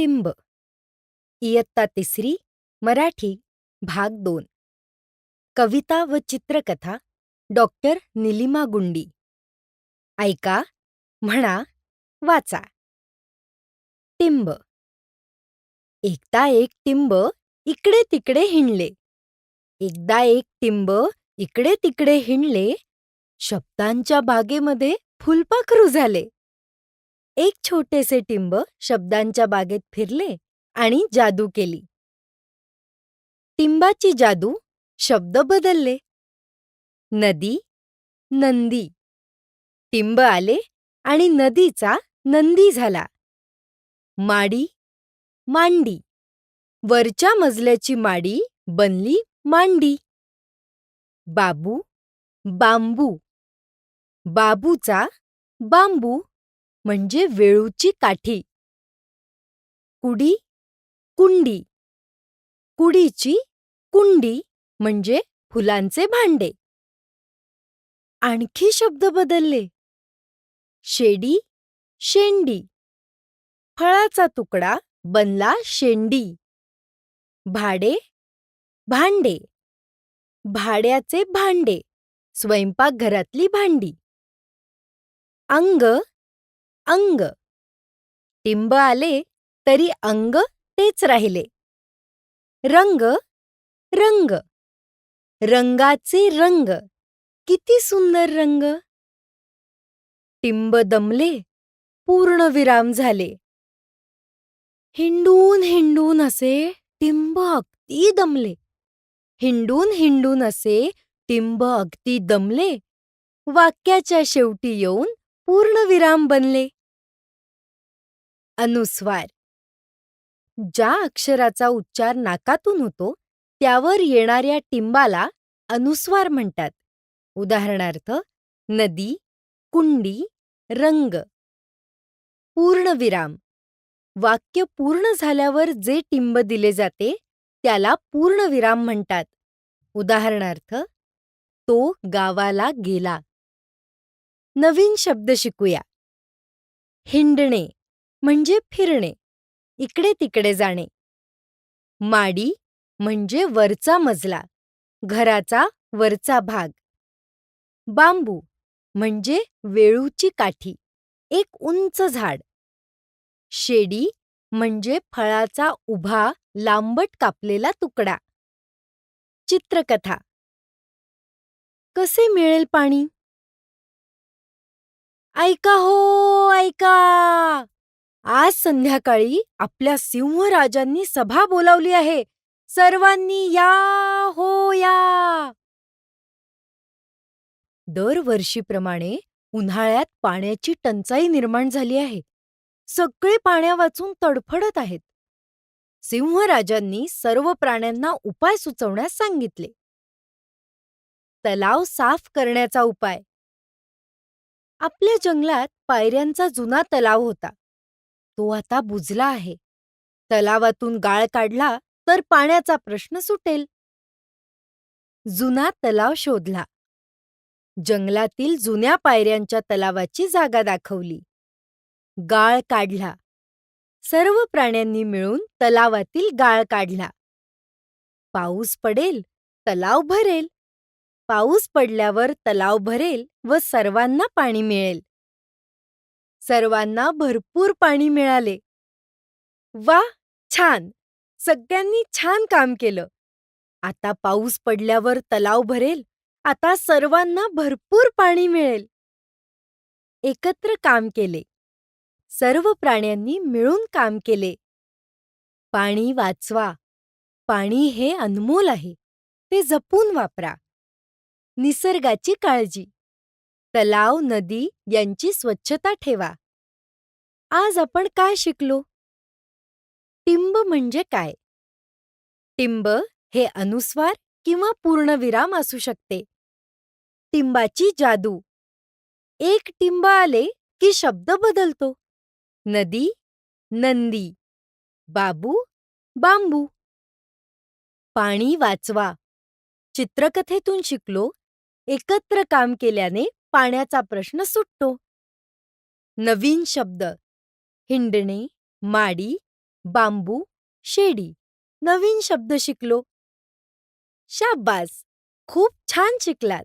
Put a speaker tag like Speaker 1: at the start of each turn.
Speaker 1: टिंब इयत्ता तिसरी मराठी भाग 2 कविता व चित्रकथा डॉक्टर निलिमा गुंडी. ऐका, म्हणा, वाचा. टिंब. एकदा एक टिंब इकडे तिकडे हिंडले. एकदा एक टिंब इकडे तिकडे हिंडले. शब्दांच्या बागेमध्ये फुलपाखरू झाले. एक छोटेसे टिंब शब्दांच्या बागेत फिरले आणि जादू केली. टिंबाची जादू शब्द बदलले. नदी, नंदी. टिंब आले आणि नदीचा नंदी झाला. माडी, मांडी. वरच्या मजल्याची माडी बनली मांडी. बाबू, बांबू. बाबूचा बांबू म्हणजे वेळूची काठी. कुडी, कुंडी. कुडीची कुंडी म्हणजे फुलांचे भांडे. आणखी शब्द बदलले. शेडी, शेंडी. फळाचा तुकडा बनला शेंडी. भाडे, भांडे. भाड्याचे भांडे, स्वयंपाकघरातली भांडी. अंग, अंग. टिंब आले तरी अंग तेच राहिले. रंग, रंग. रंगाचे रंग. किती सुंदर रंग. टिंब दमले, पूर्णविराम झाले. हिंडून हिंडून असे टिंब अगदी दमले. हिंडून हिंडून असे टिंब अगदी दमले. वाक्याच्या शेवटी येऊन पूर्णविराम बनले. अनुस्वार. ज्या अक्षराचा उच्चार नाकातून होतो त्यावर येणाऱ्या टिंबाला अनुस्वार म्हणतात. उदाहरणार्थ नदी, कुंडी, रंग. पूर्णविराम. वाक्य पूर्ण झाल्यावर जे टिंब दिले जाते त्याला पूर्णविराम म्हणतात. उदाहरणार्थ तो गावाला गेला. नवीन शब्द शिकूया. हिंडणे म्हणजे फिरणे, इकडे तिकडे जाणे. माडी म्हणजे वरचा मजला, घराचा वरचा भाग. बांबू म्हणजे वेळूची काठी, एक उंच झाड. शेडी म्हणजे फळाचा उभा लांबट कापलेला तुकडा. चित्रकथा. कसे मिळेल पाणी? ऐका हो, ऐका. आज संध्याकाळी आपल्या सिंहराजांनी सभा बोलावली आहे. सर्वांनी या हो या. दरवर्षीप्रमाणे उन्हाळ्यात पाण्याची टंचाई निर्माण झाली आहे. सगळे पाण्यावाचून तडफडत आहेत. सिंहराजांनी सर्व प्राण्यांना उपाय सुचवण्यास सांगितले. तलाव साफ करण्याचा उपाय. आपल्या जंगलात पायऱ्यांचा जुना तलाव होता. तो आता बुजला आहे. तलावातून गाळ काढला तर पाण्याचा प्रश्न सुटेल. जुना तलाव शोधला. जंगलातील जुन्या पायऱ्यांच्या तलावाची जागा दाखवली. गाळ काढला. सर्व प्राण्यांनी मिळून तलावातील गाळ काढला. पाऊस पडेल, तलाव भरेल. पाऊस पडल्यावर तलाव भरेल व सर्वांना पाणी मिळेल. सर्वांना भरपूर पाणी मिळाले. वा, छान. सगळ्यांनी छान काम केलं. आता पाऊस पडल्यावर तलाव भरेल. आता सर्वांना भरपूर पाणी मिळेल. एकत्र काम केले. सर्व प्राण्यांनी मिळून काम केले. पाणी वाचवा. पाणी हे अनमोल आहे. ते जपून वापरा. निसर्गाची काळजी. तलाव, नदी यांची स्वच्छता ठेवा. आज आपण काय शिकलो? टिंब म्हणजे काय? टिंब हे अनुस्वार किंवा पूर्णविराम असू शकते. टिंबाची जादू. एक टिंब आले की शब्द बदलतो. नदी, नंदी. बाबू, बांबू. पाणी वाचवा. चित्रकथेतून शिकलो, एकत्र काम केल्याने पाण्याचा प्रश्न सुटतो. नवीन शब्द. हिंडणे, माडी, बांबू, शेडी. नवीन शब्द शिकलो. शाब्बास, खूप छान शिकलात.